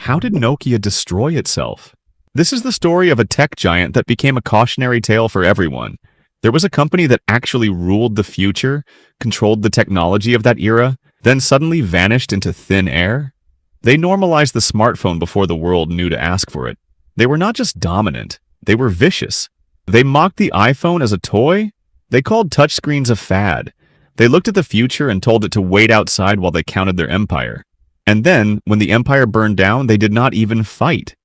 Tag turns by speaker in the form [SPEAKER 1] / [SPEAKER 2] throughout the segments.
[SPEAKER 1] How did Nokia destroy itself? This is the story of a tech giant that became a cautionary tale for everyone. There was a company that actually ruled the future, controlled the technology of that era, then suddenly vanished into thin air. They normalized the smartphone before the world knew to ask for it. They were not just dominant, they were vicious. They mocked the iPhone as a toy. They called touchscreens a fad. They looked at the future and told it to wait outside while they counted their empire. And then, when the empire burned down, they did not even fight.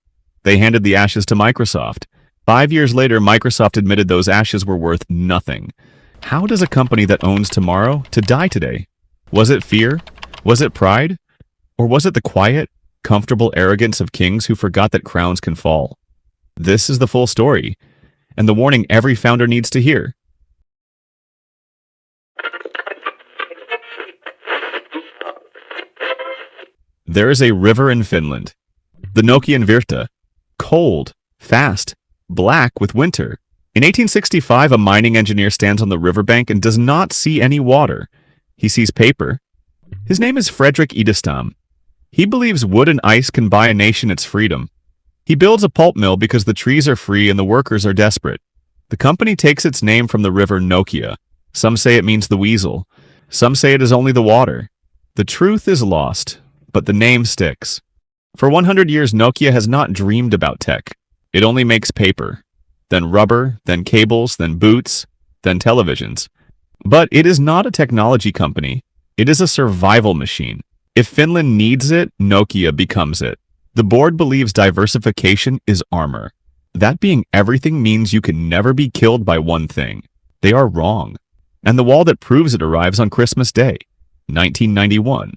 [SPEAKER 1] They handed the ashes to Microsoft. 5 years later, Microsoft admitted those ashes were worth nothing. How does a company that owns tomorrow to die today? Was it fear? Was it pride? Or was it the quiet, comfortable arrogance of kings who forgot that crowns can fall? This is the full story, and the warning every founder needs to hear. There is a river in Finland, the Nokian Virta, cold, fast, black with winter. In 1865, a mining engineer stands on the riverbank and does not see any water. He sees paper. His name is Frederick Idestam. He believes wood and ice can buy a nation its freedom. He builds a pulp mill because the trees are free and the workers are desperate. The company takes its name from the river Nokia. Some say it means the weasel. Some say it is only the water. The truth is lost, but the name sticks. For 100 years, Nokia has not dreamed about tech. It only makes paper, then rubber, then cables, then boots, then televisions. But it is not a technology company. It is a survival machine. If Finland needs it, Nokia becomes it. The board believes diversification is armor. That being everything means you can never be killed by one thing. They are wrong. And the wall that proves it arrives on Christmas Day, 1991.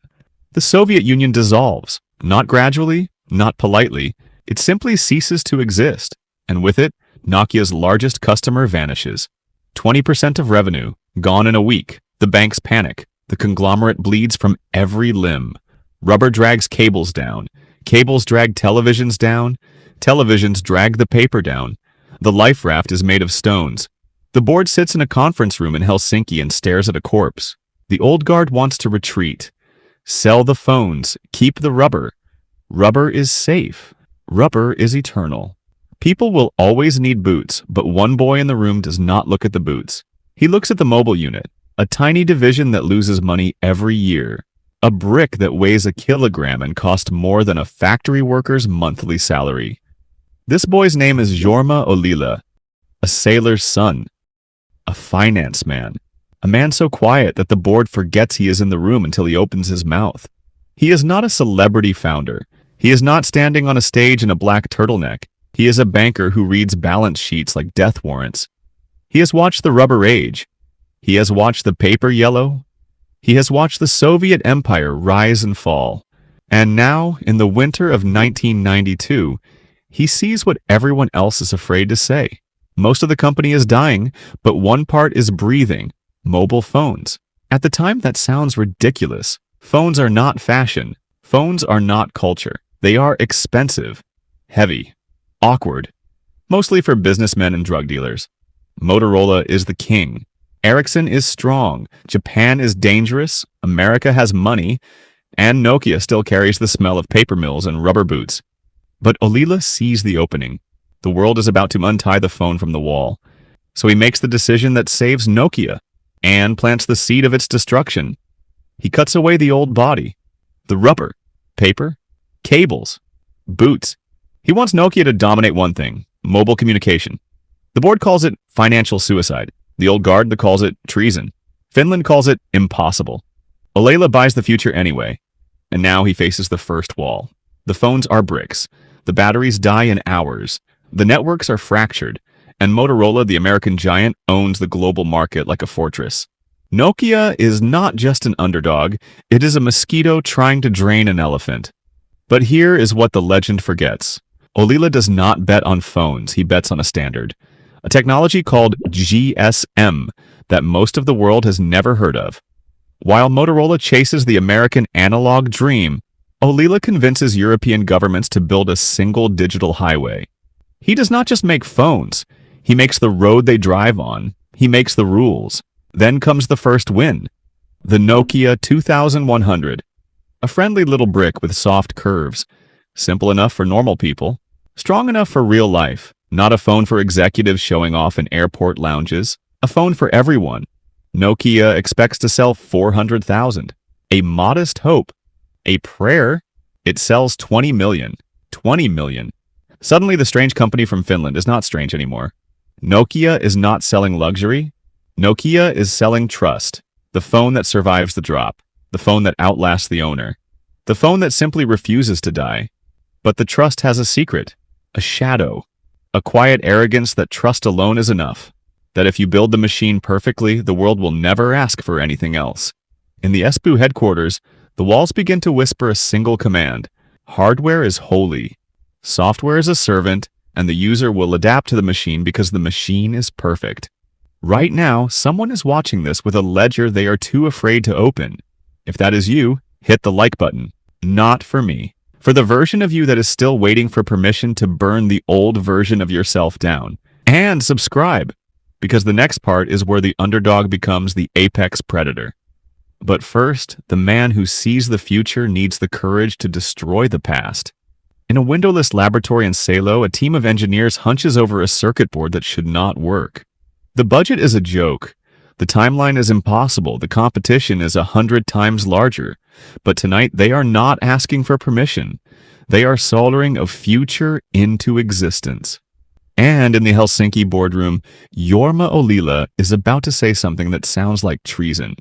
[SPEAKER 1] The Soviet Union dissolves, not gradually, not politely. It simply ceases to exist, and with it, Nokia's largest customer vanishes. 20% of revenue, gone in a week. The banks panic. The conglomerate bleeds from every limb. Rubber drags cables down. Cables drag televisions down. Televisions drag the paper down. The life raft is made of stones. The board sits in a conference room in Helsinki and stares at a corpse. The old guard wants to retreat. Sell the phones. Keep the rubber. Rubber is safe. Rubber is eternal. People will always need boots, but one boy in the room does not look at the boots. He looks at the mobile unit, a tiny division that loses money every year. A brick that weighs a kilogram and costs more than a factory worker's monthly salary. This boy's name is Jorma Olila, a sailor's son, a finance man, a man so quiet that the board forgets he is in the room until he opens his mouth. He is not a celebrity founder. He is not standing on a stage in a black turtleneck. He is a banker who reads balance sheets like death warrants. He has watched the rubber age. He has watched the paper yellow. He has watched the Soviet Empire rise and fall. And now, in the winter of 1992, he sees what everyone else is afraid to say. Most of the company is dying, but one part is breathing: mobile phones. At the time, that sounds ridiculous. Phones are not fashion. Phones are not culture. They are expensive, heavy, awkward, mostly for businessmen and drug dealers. Motorola is the king. Ericsson is strong. Japan is dangerous. America has money. And Nokia still carries the smell of paper mills and rubber boots. But Olila sees the opening. The world is about to untie the phone from the wall. So he makes the decision that saves Nokia and plants the seed of its destruction. He cuts away the old body, the rubber, paper, cables, boots. He wants Nokia to dominate one thing: mobile communication. The board calls it financial suicide. The old guard calls it treason. Finland calls it impossible. Olila buys the future anyway, and now he faces the first wall. The phones are bricks. The batteries die in hours. The networks are fractured, and Motorola, the American giant, owns the global market like a fortress. Nokia is not just an underdog, it is a mosquito trying to drain an elephant. But here is what the legend forgets. Olila does not bet on phones, he bets on a standard. A technology called GSM that most of the world has never heard of. While Motorola chases the American analog dream, Olila convinces European governments to build a single digital highway. He does not just make phones, he makes the road they drive on, he makes the rules. Then comes the first win, the Nokia 2100, a friendly little brick with soft curves. Simple enough for normal people. Strong enough for real life. Not a phone for executives showing off in airport lounges. A phone for everyone. Nokia expects to sell 400,000. A modest hope. A prayer. It sells 20 million. 20 million. Suddenly the strange company from Finland is not strange anymore. Nokia is not selling luxury. Nokia is selling trust. The phone that survives the drop. The phone that outlasts the owner. The phone that simply refuses to die. But the trust has a secret. A shadow. A quiet arrogance that trust alone is enough. That if you build the machine perfectly, the world will never ask for anything else. In the SBU headquarters, the walls begin to whisper a single command. Hardware is holy. Software is a servant, and the user will adapt to the machine because the machine is perfect. Right now, someone is watching this with a ledger they are too afraid to open. If that is you, hit the like button. Not for me. For the version of you that is still waiting for permission to burn the old version of yourself down. And subscribe, because the next part is where the underdog becomes the apex predator. But first, the man who sees the future needs the courage to destroy the past. In a windowless laboratory in Salo, a team of engineers hunches over a circuit board that should not work. The budget is a joke. The timeline is impossible. The competition is 100 times larger. But tonight, they are not asking for permission. They are soldering a future into existence. And in the Helsinki boardroom, Jorma Ollila is about to say something that sounds like treason.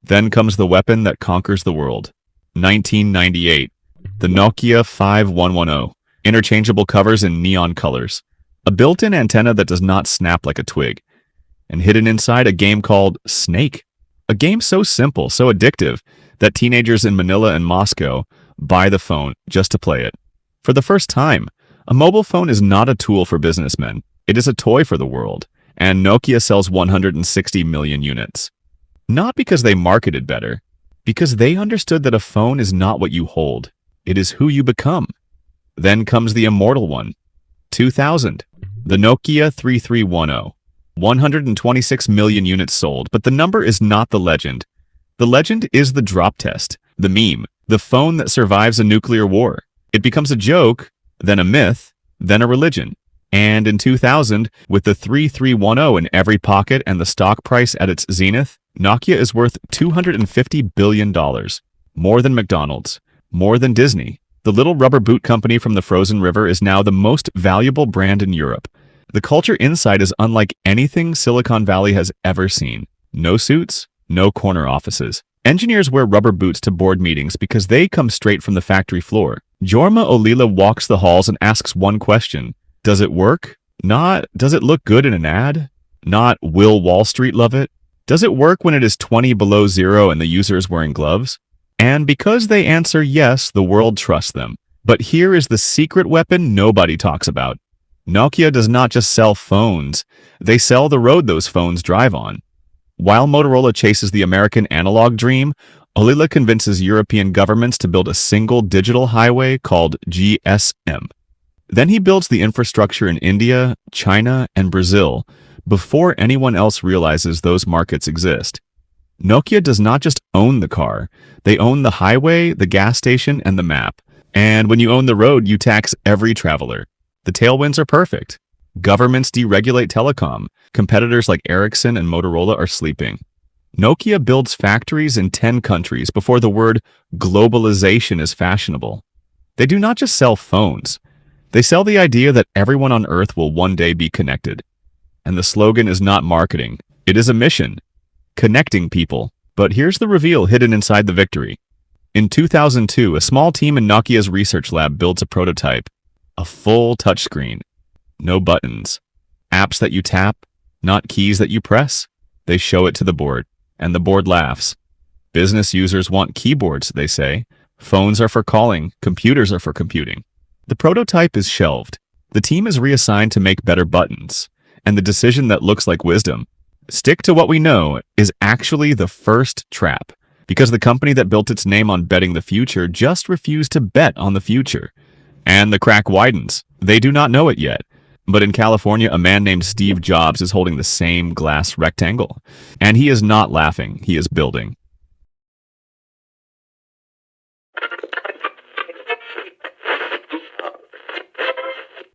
[SPEAKER 1] Then comes the weapon that conquers the world. 1998. The Nokia 5110. Interchangeable covers in neon colors. A built-in antenna that does not snap like a twig. And hidden inside a game called Snake. A game so simple, so addictive, that teenagers in Manila and Moscow buy the phone just to play it. For the first time, a mobile phone is not a tool for businessmen. It is a toy for the world. And Nokia sells 160 million units. Not because they marketed better, because they understood that a phone is not what you hold. It is who you become. Then comes the immortal one. 2000. The Nokia 3310. 126 million units sold, but the number is not the legend. The legend is the drop test, the meme, the phone that survives a nuclear war. It becomes a joke, then a myth, then a religion. And in 2000, with the 3310 in every pocket and the stock price at its zenith, Nokia is worth $250 billion. More than McDonald's. More than Disney. The little rubber boot company from the frozen river is now the most valuable brand in Europe. The culture inside is unlike anything Silicon Valley has ever seen. No suits, no corner offices. Engineers wear rubber boots to board meetings because they come straight from the factory floor. Jorma Ollila walks the halls and asks one question. Does it work? Not, does it look good in an ad? Not, will Wall Street love it? Does it work when it is 20 below zero and the user is wearing gloves? And because they answer yes, the world trusts them. But here is the secret weapon nobody talks about. Nokia does not just sell phones. They sell the road those phones drive on. While Motorola chases the American analog dream, Ollila convinces European governments to build a single digital highway called GSM. Then he builds the infrastructure in India, China, and Brazil before anyone else realizes those markets exist. Nokia does not just own the car. They own the highway, the gas station, and the map. And when you own the road, you tax every traveler. The tailwinds are perfect. Governments deregulate telecom. Competitors like Ericsson and Motorola are sleeping. Nokia builds factories in 10 countries before the word globalization is fashionable. They do not just sell phones. They sell the idea that everyone on Earth will one day be connected. And the slogan is not marketing. It is a mission. Connecting people. But here's the reveal hidden inside the victory. In 2002, a small team in Nokia's research lab builds a prototype. A full touchscreen. No buttons. Apps that you tap, not keys that you press. They show it to the board, and the board laughs. Business users want keyboards, they say. Phones are for calling, computers are for computing. The prototype is shelved. The team is reassigned to make better buttons. And the decision that looks like wisdom, stick to what we know, is actually the first trap. Because the company that built its name on betting the future just refused to bet on the future. And the crack widens. They do not know it yet. But in California, a man named Steve Jobs is holding the same glass rectangle. And he is not laughing, he is building.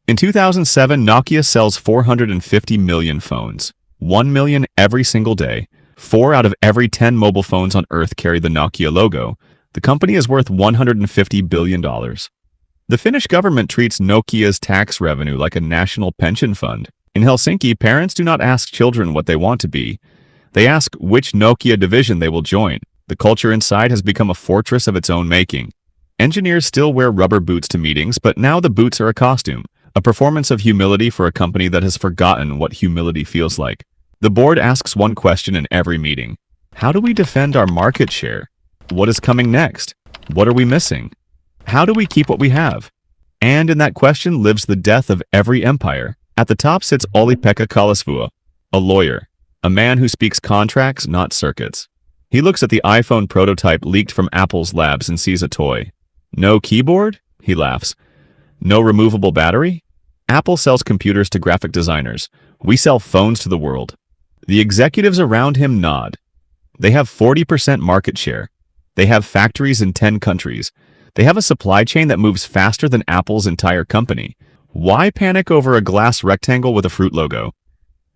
[SPEAKER 1] In 2007, Nokia sells 450 million phones. 1 million every single day. 4 out of every 10 mobile phones on Earth carry the Nokia logo. The company is worth $150 billion. The Finnish government treats Nokia's tax revenue like a national pension fund. In Helsinki, parents do not ask children what they want to be. They ask which Nokia division they will join. The culture inside has become a fortress of its own making. Engineers still wear rubber boots to meetings, but now the boots are a costume. A performance of humility for a company that has forgotten what humility feels like. The board asks one question in every meeting. How do we defend our market share? What is coming next? What are we missing? How do we keep what we have? And in that question lives the death of every empire. At the top sits Olli-Pekka Kallasvuo, a lawyer, a man who speaks contracts, not circuits. He looks at the iPhone prototype leaked from Apple's labs and sees a toy. No keyboard? He laughs. No removable battery? Apple sells computers to graphic designers. We sell phones to the world. The executives around him nod. They have 40% market share. They have factories in 10 countries. They have a supply chain that moves faster than Apple's entire company. Why panic over a glass rectangle with a fruit logo?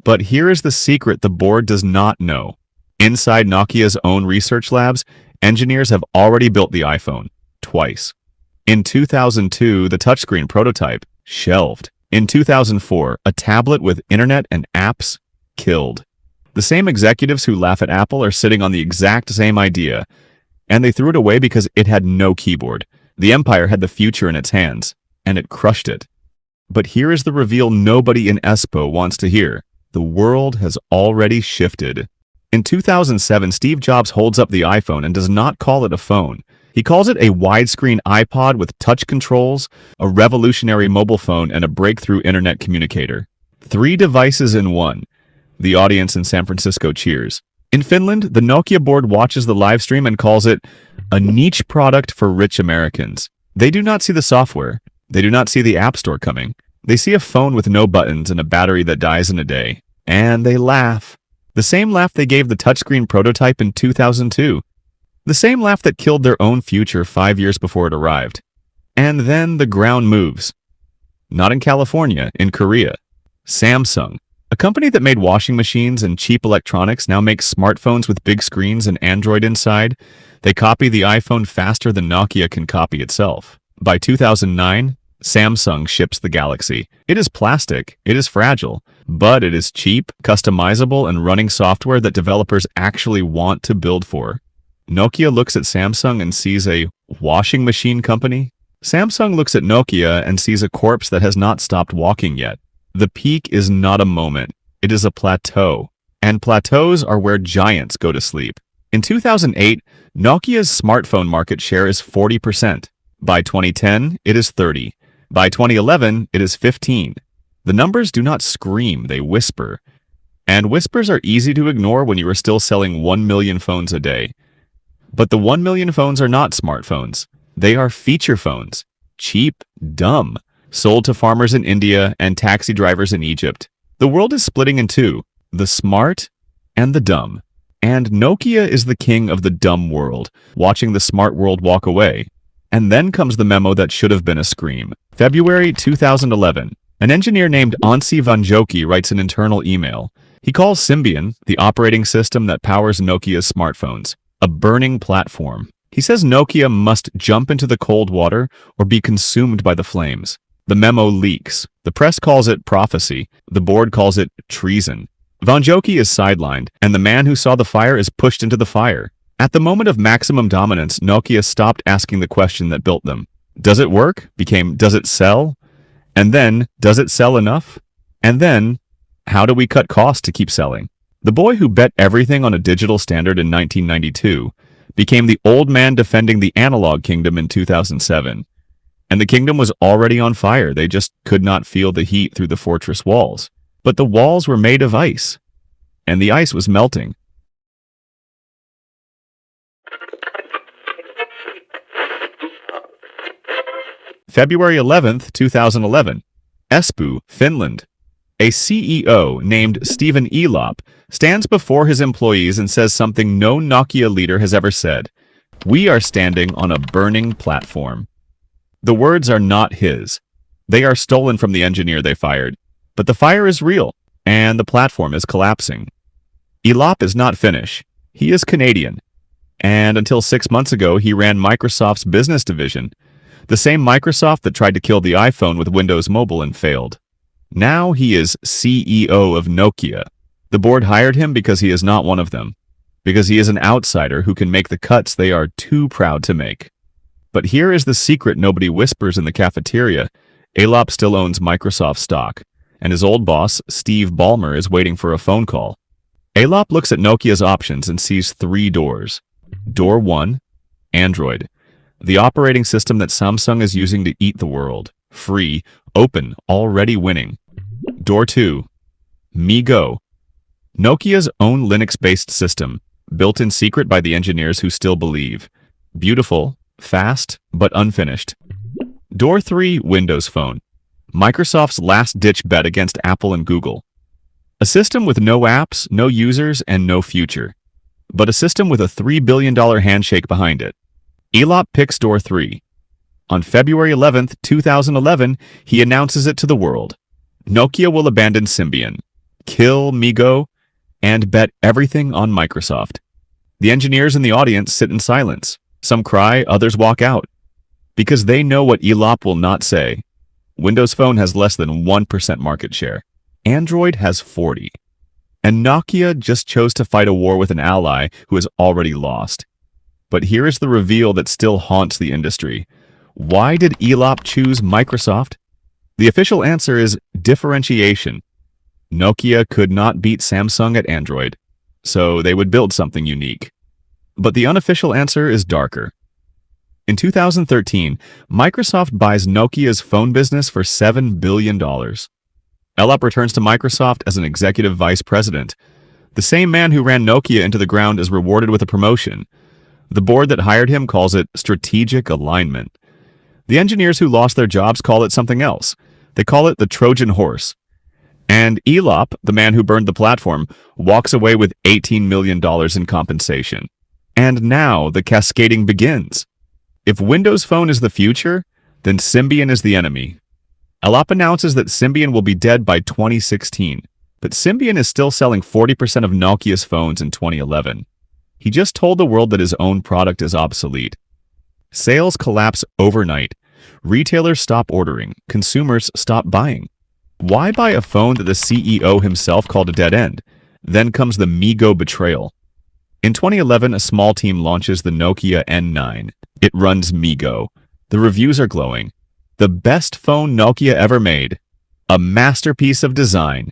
[SPEAKER 1] But here is the secret the board does not know. Inside Nokia's own research labs, engineers have already built the iPhone. Twice. In 2002, the touchscreen prototype, shelved. In 2004, a tablet with internet and apps, killed. The same executives who laugh at Apple are sitting on the exact same idea, and they threw it away because it had no keyboard. The empire had the future in its hands, and it crushed it. But here is the reveal nobody in Espoo wants to hear. The world has already shifted. In 2007, Steve Jobs holds up the iPhone and does not call it a phone. He calls it a widescreen iPod with touch controls, a revolutionary mobile phone, and a breakthrough internet communicator. 3 devices in one. The audience in San Francisco cheers. In Finland, the Nokia board watches the live stream and calls it a niche product for rich Americans. They do not see the software. They do not see the App Store coming. They see a phone with no buttons and a battery that dies in a day. And they laugh. The same laugh they gave the touchscreen prototype in 2002. The same laugh that killed their own future 5 years before it arrived. And then the ground moves. Not in California, in Korea. Samsung, a company that made washing machines and cheap electronics, now makes smartphones with big screens and Android inside. They copy the iPhone faster than Nokia can copy itself. By 2009, Samsung ships the Galaxy. It is plastic, it is fragile, but it is cheap, customizable, and running software that developers actually want to build for. Nokia looks at Samsung and sees a washing machine company. Samsung looks at Nokia and sees a corpse that has not stopped walking yet. The peak is not a moment, it is a plateau. And plateaus are where giants go to sleep. In 2008, Nokia's smartphone market share is 40%. By 2010, it is 30%. By 2011, it is 15%. The numbers do not scream, they whisper. And whispers are easy to ignore when you are still selling 1 million phones a day. But the 1 million phones are not smartphones. They are feature phones. Cheap, dumb. Sold to farmers in India and taxi drivers in Egypt. The world is splitting in two, the smart and the dumb. And Nokia is the king of the dumb world, watching the smart world walk away. And then comes the memo that should have been a scream. February 2011. An engineer named Anssi Vanjoki writes an internal email. He calls Symbian, the operating system that powers Nokia's smartphones, a burning platform. He says Nokia must jump into the cold water or be consumed by the flames. The memo leaks. The press calls it prophecy. The board calls it treason. Vanjoki is sidelined, and the man who saw the fire is pushed into the fire. At the moment of maximum dominance, Nokia stopped asking the question that built them. Does it work? Became, does it sell? And then, does it sell enough? And then, how do we cut costs to keep selling? The boy who bet everything on a digital standard in 1992 became the old man defending the analog kingdom in 2007. And the kingdom was already on fire. They just could not feel the heat through the fortress walls. But the walls were made of ice, and the ice was melting. February 11th, 2011. Espoo, Finland. A CEO named Stephen Elop stands before his employees and says something no Nokia leader has ever said. "We are standing on a burning platform." The words are not his. They are stolen from the engineer they fired. But the fire is real, and the platform is collapsing. Elop is not Finnish. He is Canadian. And until 6 months ago, he ran Microsoft's business division, the same Microsoft that tried to kill the iPhone with Windows Mobile and failed. Now he is CEO of Nokia. The board hired him because he is not one of them, because he is an outsider who can make the cuts they are too proud to make. But here is the secret nobody whispers in the cafeteria. Elop still owns Microsoft stock, and his old boss, Steve Ballmer, is waiting for a phone call. Elop looks at Nokia's options and sees 3 doors. Door 1, Android, the operating system that Samsung is using to eat the world. Free, open, already winning. Door 2, MeGo, Nokia's own Linux-based system, built in secret by the engineers who still believe. Beautiful, fast, but unfinished. Door 3, Windows Phone, Microsoft's last-ditch bet against Apple and Google. A system with no apps, no users, and no future. But a system with a $3 billion handshake behind it. Elop picks Door 3. On February 11th, 2011, he announces it to the world. Nokia will abandon Symbian, kill MeGo, and bet everything on Microsoft. The engineers in the audience sit in silence. Some cry, others walk out. Because they know what Elop will not say. Windows Phone has less than 1% market share. Android has 40. And Nokia just chose to fight a war with an ally who has already lost. But here is the reveal that still haunts the industry. Why did Elop choose Microsoft? The official answer is differentiation. Nokia could not beat Samsung at Android, so they would build something unique. But the unofficial answer is darker. In 2013, Microsoft buys Nokia's phone business for $7 billion. Elop returns to Microsoft as an executive vice president. The same man who ran Nokia into the ground is rewarded with a promotion. The board that hired him calls it strategic alignment. The engineers who lost their jobs call it something else. They call it the Trojan horse. And Elop, the man who burned the platform, walks away with $18 million in compensation. And now the cascading begins. If Windows Phone is the future, then Symbian is the enemy. Elop announces that Symbian will be dead by 2016, but Symbian is still selling 40% of Nokia's phones in 2011. He just told the world that his own product is obsolete. Sales collapse overnight. Retailers stop ordering. Consumers stop buying. Why buy a phone that the CEO himself called a dead end? Then comes the MeGo betrayal. In 2011, a small team launches the Nokia N9. It runs MeGo. The reviews are glowing. The best phone Nokia ever made. A masterpiece of design.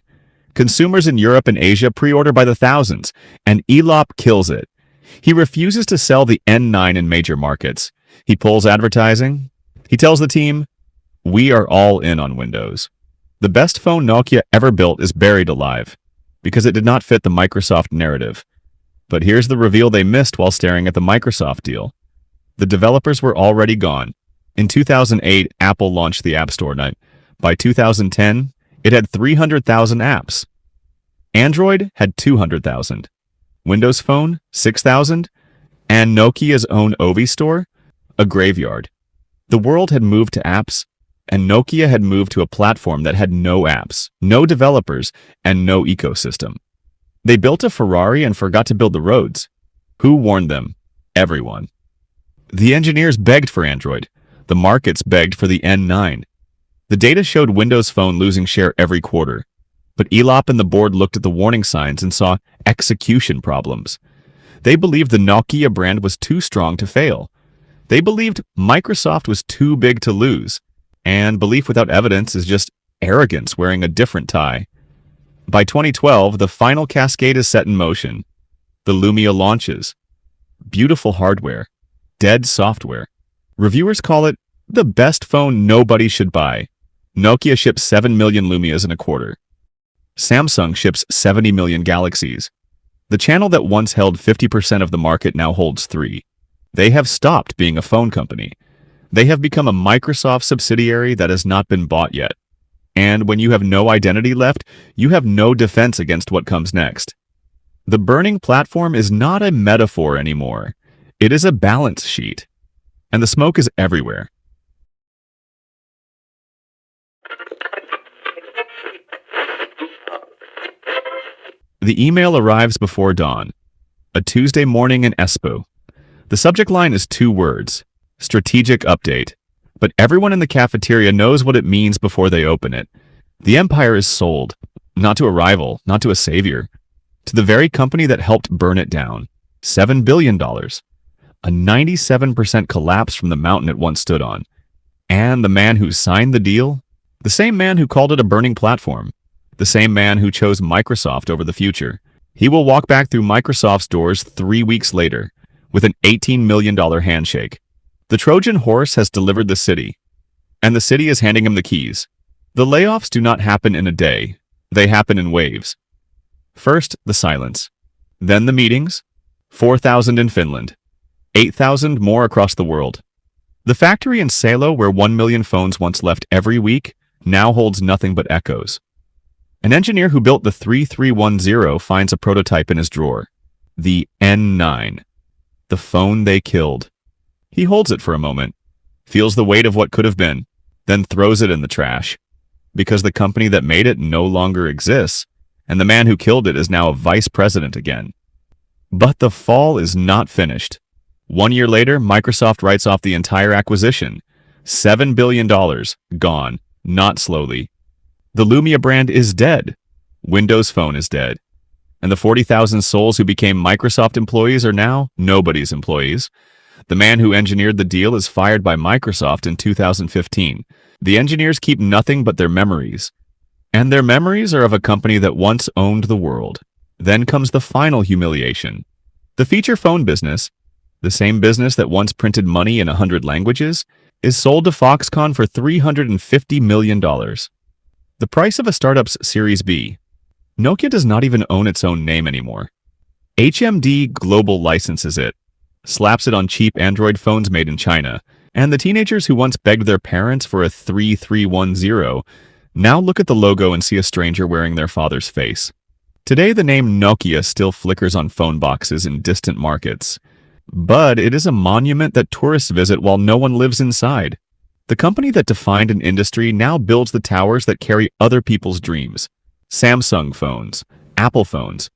[SPEAKER 1] Consumers in Europe and Asia pre-order by the thousands, and Elop kills it. He refuses to sell the N9 in major markets. He pulls advertising. He tells the team, "We are all in on Windows." The best phone Nokia ever built is buried alive, because it did not fit the Microsoft narrative. But here's the reveal they missed while staring at the Microsoft deal. The developers were already gone. In 2008, Apple launched the App Store. By 2010, it had 300,000 apps. Android had 200,000. Windows Phone, 6,000. And Nokia's own Ovi store, a graveyard. The world had moved to apps, and Nokia had moved to a platform that had no apps, no developers, and no ecosystem. They built a Ferrari and forgot to build the roads. Who warned them? Everyone. The engineers begged for Android. The markets begged for the N9. The data showed Windows Phone losing share every quarter. But Elop and the board looked at the warning signs and saw execution problems. They believed the Nokia brand was too strong to fail. They believed Microsoft was too big to lose. And belief without evidence is just arrogance wearing a different tie. By 2012, the final cascade is set in motion. The Lumia launches. Beautiful hardware. Dead software. Reviewers call it the best phone nobody should buy. Nokia ships 7 million Lumias in a quarter. Samsung ships 70 million Galaxies. The channel that once held 50% of the market now holds 3%. They have stopped being a phone company. They have become a Microsoft subsidiary that has not been bought yet. And when you have no identity left, you have no defense against what comes next. The burning platform is not a metaphor anymore. It is a balance sheet. And the smoke is everywhere. The email arrives before dawn. A Tuesday morning in Espoo. The subject line is 2 words. Strategic update. But everyone in the cafeteria knows what it means before they open it. The empire is sold. Not to a rival, not to a savior. To the very company that helped burn it down. $7 billion. A 97% collapse from the mountain it once stood on. And the man who signed the deal? The same man who called it a burning platform. The same man who chose Microsoft over the future. He will walk back through Microsoft's doors 3 weeks later with an $18 million handshake. The Trojan horse has delivered the city, and the city is handing him the keys. The layoffs do not happen in a day. They happen in waves. First, the silence. Then the meetings. 4,000 in Finland. 8,000 more across the world. The factory in Salo, where 1 million phones once left every week, now holds nothing but echoes. An engineer who built the 3310 finds a prototype in his drawer. The N9. The phone they killed. He holds it for a moment, feels the weight of what could have been, then throws it in the trash. Because the company that made it no longer exists, and the man who killed it is now a vice president again. But the fall is not finished. 1 year later, Microsoft writes off the entire acquisition. $7 billion, gone, not slowly. The Lumia brand is dead. Windows Phone is dead. And the 40,000 souls who became Microsoft employees are now nobody's employees. The man who engineered the deal is fired by Microsoft in 2015. The engineers keep nothing but their memories. And their memories are of a company that once owned the world. Then comes the final humiliation. The feature phone business, the same business that once printed money in 100 languages, is sold to Foxconn for $350 million. The price of a startup's Series B. Nokia does not even own its own name anymore. HMD Global licenses it, slaps it on cheap Android phones made in China, and the teenagers who once begged their parents for a 3310 now look at the logo and see a stranger wearing their father's face. Today, the name Nokia still flickers on phone boxes in distant markets, but it is a monument that tourists visit while no one lives inside. The company that defined an industry now builds the towers that carry other people's dreams. Samsung phones, Apple phones,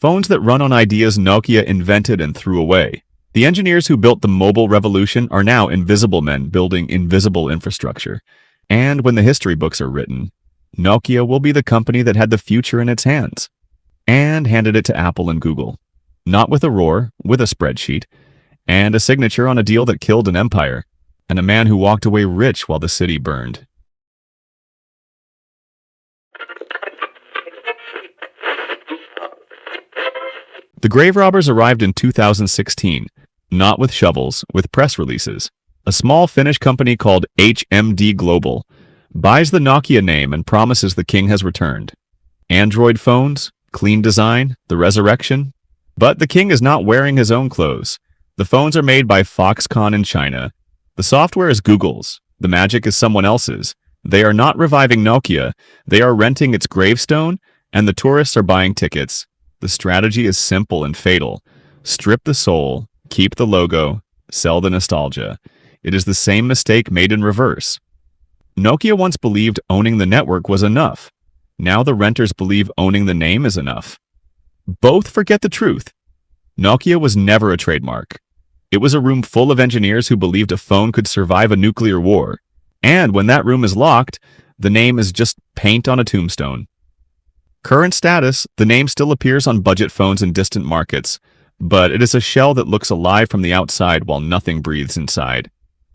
[SPEAKER 1] phones that run on ideas Nokia invented and threw away. The engineers who built the mobile revolution are now invisible men building invisible infrastructure. And when the history books are written, Nokia will be the company that had the future in its hands and handed it to Apple and Google. Not with a roar, with a spreadsheet, and a signature on a deal that killed an empire, and a man who walked away rich while the city burned. The grave robbers arrived in 2016, not with shovels, with press releases. A small Finnish company called HMD Global buys the Nokia name and promises the king has returned. Android phones, clean design, the resurrection. But the king is not wearing his own clothes. The phones are made by Foxconn in China. The software is Google's. The magic is someone else's. They are not reviving Nokia. They are renting its gravestone, and the tourists are buying tickets. The strategy is simple and fatal. Strip the soul, keep the logo, sell the nostalgia. It is the same mistake made in reverse. Nokia once believed owning the network was enough. Now the renters believe owning the name is enough. Both forget the truth. Nokia was never a trademark. It was a room full of engineers who believed a phone could survive a nuclear war. And when that room is locked, the name is just paint on a tombstone. Current status, the name still appears on budget phones in distant markets, but it is a shell that looks alive from the outside while nothing breathes inside.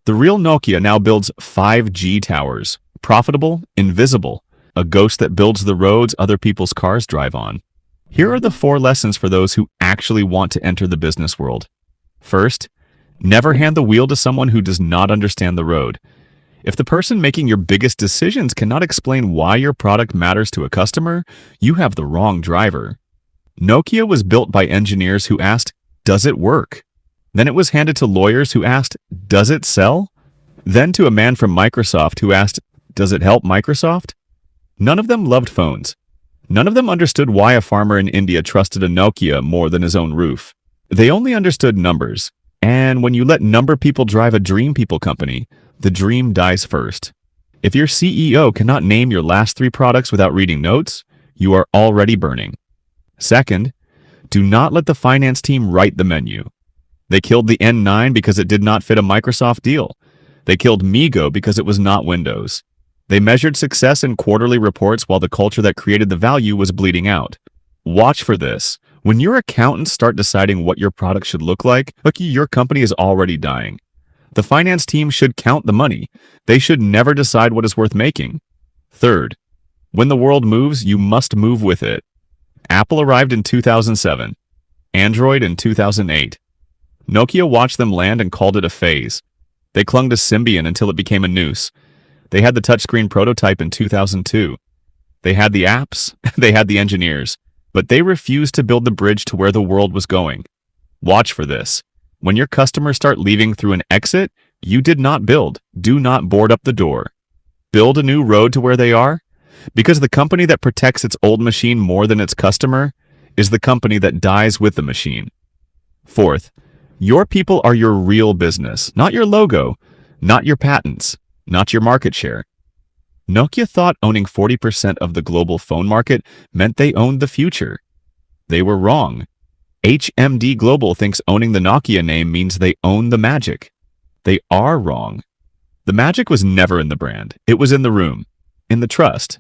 [SPEAKER 1] The real Nokia now builds 5G towers, profitable, invisible, a ghost that builds the roads other people's cars drive on. Here are the 4 lessons for those who actually want to enter the business world. First, never hand the wheel to someone who does not understand the road. If the person making your biggest decisions cannot explain why your product matters to a customer, you have the wrong driver. Nokia was built by engineers who asked, "Does it work?" Then it was handed to lawyers who asked, "Does it sell?" Then to a man from Microsoft who asked, "Does it help Microsoft?" None of them loved phones. None of them understood why a farmer in India trusted a Nokia more than his own roof. They only understood numbers. And when you let number people drive a dream people company, the dream dies first. If your CEO cannot name your last 3 products without reading notes, you are already burning. Second, do not let the finance team write the menu. They killed the N9 because it did not fit a Microsoft deal. They killed Migo because it was not Windows. They measured success in quarterly reports while the culture that created the value was bleeding out. Watch for this. When your accountants start deciding what your product should look like, your company is already dying. The finance team should count the money. They should never decide what is worth making. Third, when the world moves, you must move with it. Apple arrived in 2007. Android in 2008. Nokia watched them land and called it a phase. They clung to Symbian until it became a noose. They had the touchscreen prototype in 2002. They had the apps, they had the engineers, but they refused to build the bridge to where the world was going. Watch for this. When your customers start leaving through an exit, you did not build. Do not board up the door. Build a new road to where they are, because the company that protects its old machine more than its customer is the company that dies with the machine. Fourth, your people are your real business, not your logo, not your patents, not your market share. Nokia thought owning 40% of the global phone market meant they owned the future. They were wrong. HMD Global thinks owning the Nokia name means they own the magic. They are wrong. The magic was never in the brand. It was in the room, in the trust,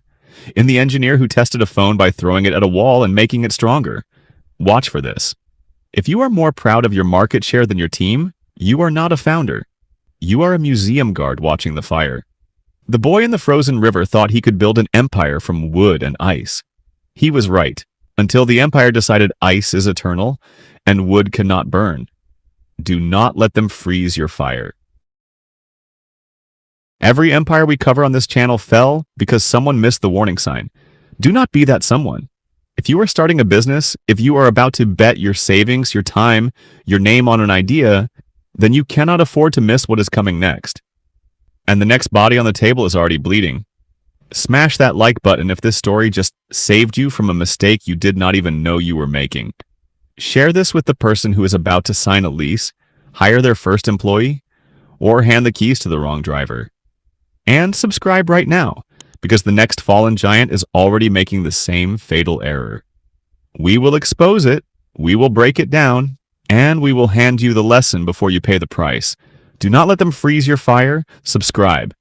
[SPEAKER 1] in the engineer who tested a phone by throwing it at a wall and making it stronger. Watch for this. If you are more proud of your market share than your team, you are not a founder. You are a museum guard watching the fire. The boy in the frozen river thought he could build an empire from wood and ice. He was right, until the empire decided ice is eternal and wood cannot burn. Do not let them freeze your fire. Every empire we cover on this channel fell because someone missed the warning sign. Do not be that someone. If you are starting a business, if you are about to bet your savings, your time, your name on an idea, then you cannot afford to miss what is coming next. And the next body on the table is already bleeding. Smash that like button if this story just saved you from a mistake you did not even know you were making. Share this with the person who is about to sign a lease, hire their first employee, or hand the keys to the wrong driver. And subscribe right now, because the next fallen giant is already making the same fatal error. We will expose it, we will break it down, and we will hand you the lesson before you pay the price. Do not let them freeze your fire. Subscribe.